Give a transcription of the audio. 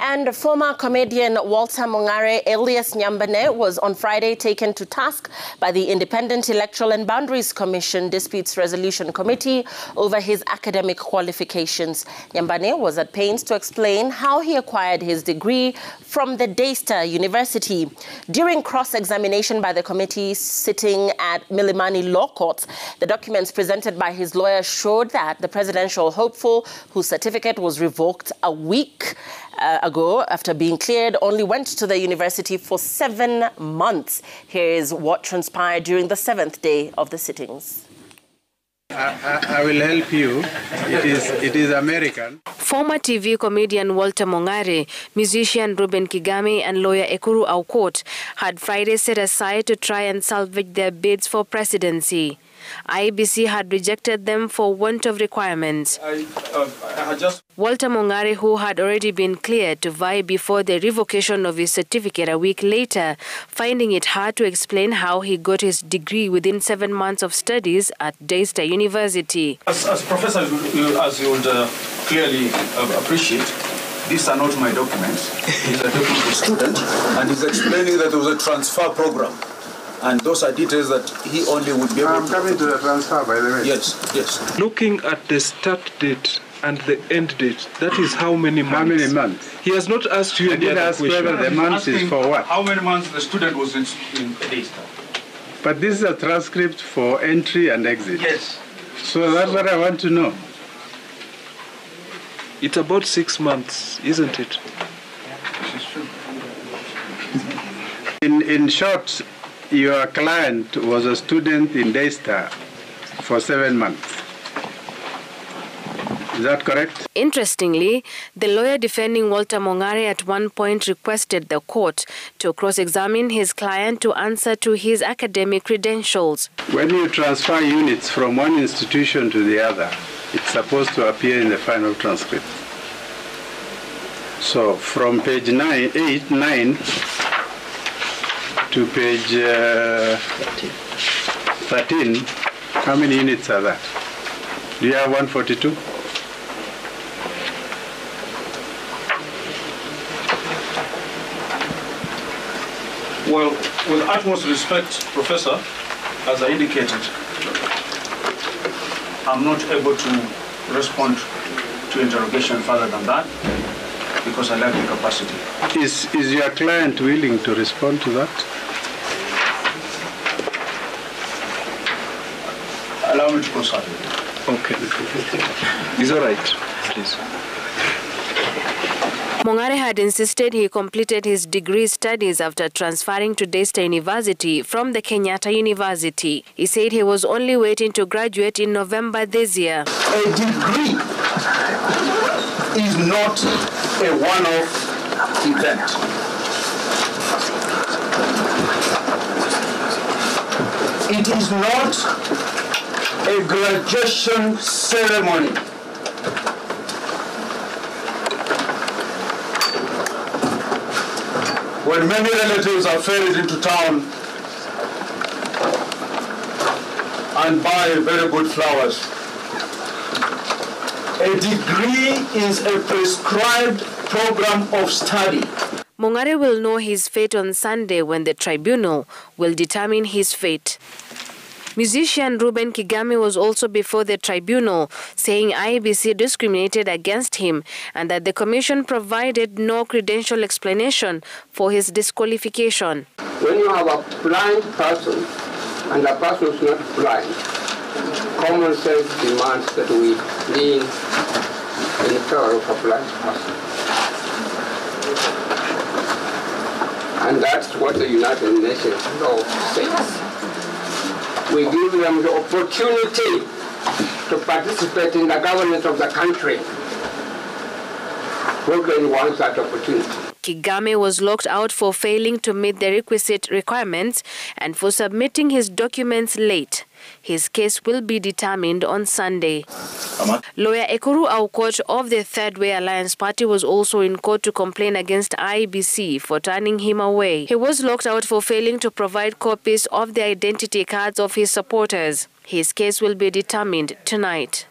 And former comedian Walter Nyambane, alias Nyambane, was on Friday taken to task by the Independent Electoral and Boundaries Commission Disputes Resolution Committee over his academic qualifications. Nyambane was at pains to explain how he acquired his degree from the Daystar University. During cross-examination by the committee sitting at Milimani Law Court, the documents presented by his lawyer showed that the presidential hopeful, whose certificate was revoked a week ago after being cleared, only went to the university for 7 months. Here is what transpired during the 7th day of the sittings. I will help you. It is American. Former TV comedian Walter Nyambane, musician Ruben Kigame and lawyer Ekuru Aukot had Friday set aside to try and salvage their bids for presidency. IEBC had rejected them for want of requirements. Walter Nyambane, who had already been cleared to vie before the revocation of his certificate a week later, finding it hard to explain how he got his degree within 7 months of studies at Daystar University. As Professor, as you would clearly appreciate, these are not my documents. He's a document of student, and he's explaining that there was a transfer program. And those are details that he only would be able to... I'm coming to the transfer, by the way. Yes, yes. Looking at the start date and the end date, that is how many months? How many months? He has not asked you any other question. Whether the months is for what? How many months the student was in Daystar? But this is a transcript for entry and exit. Yes. So that's what I want to know. It's about 6 months, isn't it? This is true. In short, your client was a student in Daystar for 7 months. Is that correct? Interestingly, the lawyer defending Walter Nyambane at one point requested the court to cross-examine his client to answer to his academic credentials. When you transfer units from one institution to the other, it's supposed to appear in the final transcript. So from page 9 to page 13, how many units are that? Do you have 142? Well, with utmost respect, Professor, as I indicated, I'm not able to respond to interrogation further than that because I lack the capacity. Is your client willing to respond to that? Allow me to consult with you. Okay. It's all right, please. Nyambane had insisted he completed his degree studies after transferring to Daystar University from the Kenyatta University. He said he was only waiting to graduate in November this year. A degree is not a one-off event. It is not a graduation ceremony. When many relatives are ferried into town and buy very good flowers, a degree is a prescribed program of study. Nyambane will know his fate on Sunday when the tribunal will determine his fate. Musician Ruben Kigame was also before the tribunal, saying IEBC discriminated against him and that the commission provided no credential explanation for his disqualification. When you have a blind person and the person is not blind, common sense demands that we lean in favor of a blind person. And that's what the United Nations law says. We give them the opportunity to participate in the governance of the country. Nobody wants that opportunity. Kigame was locked out for failing to meet the requisite requirements and for submitting his documents late. His case will be determined on Sunday. Lawyer Ekuru Aukot of the Third Way Alliance Party was also in court to complain against IEBC for turning him away. He was locked out for failing to provide copies of the identity cards of his supporters. His case will be determined tonight.